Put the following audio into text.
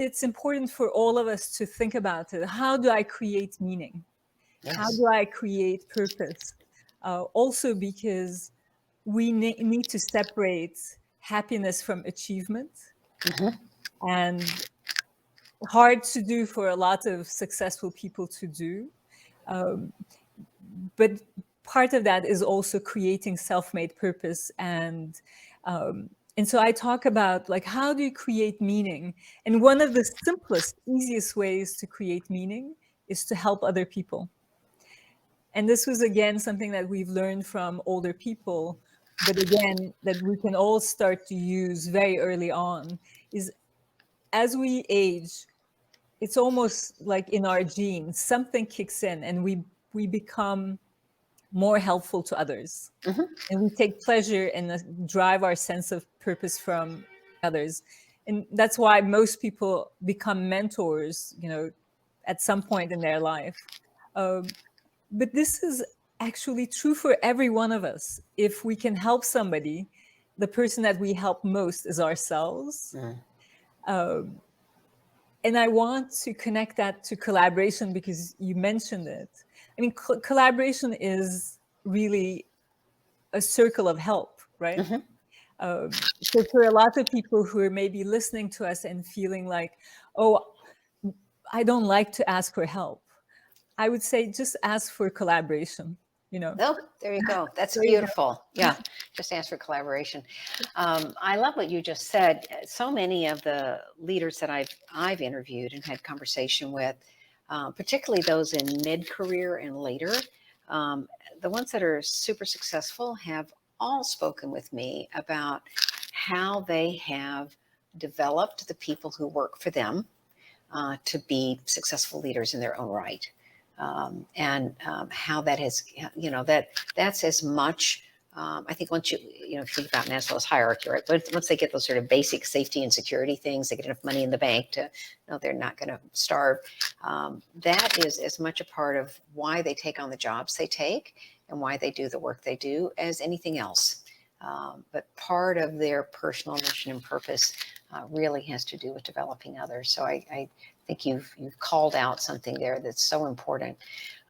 it's important for all of us to think about it. How do I create meaning? How Yes. do I create purpose? Also, because we need to separate happiness from achievement, Hmm. and hard to do for a lot of successful people to do. Um, but part of that is also creating self-made purpose, and so I talk about, like, how do you create meaning? And one of the simplest, easiest ways to create meaning is to help other people. And this was, again, something that we've learned from older people, but again, that we can all start to use very early on, is as we age, it's almost like in our genes, something kicks in and we become more helpful to others. Hmm. And we take pleasure and drive our sense of purpose from others. And that's why most people become mentors, at some point in their life. Um, but this is actually true for every one of us. If we can help somebody, the person that we help most is ourselves. Mm. Um, and I want to connect that to collaboration because you mentioned it. I mean, collaboration is really a circle of help, right? Hmm. So for a lot of people who are maybe listening to us and feeling like, oh, I don't like to ask for help, I would say just ask for collaboration, you know. Oh, there you go. That's There you go. beautiful. Yeah, just ask for collaboration. I love what you just said. So many of the leaders that I've interviewed and had conversation with, particularly those in mid-career and later, um, the ones that are super successful have all spoken with me about how they have developed the people who work for them to be successful leaders in their own right. And how that has, that's as much. I think once if you think about Maslow's hierarchy, right? Once they get those sort of basic safety and security things, they get enough money in the bank to know they're not going to starve. That is as much a part of why they take on the jobs they take and why they do the work they do as anything else. But part of their personal mission and purpose really has to do with developing others. So I think you've called out something there that's so important.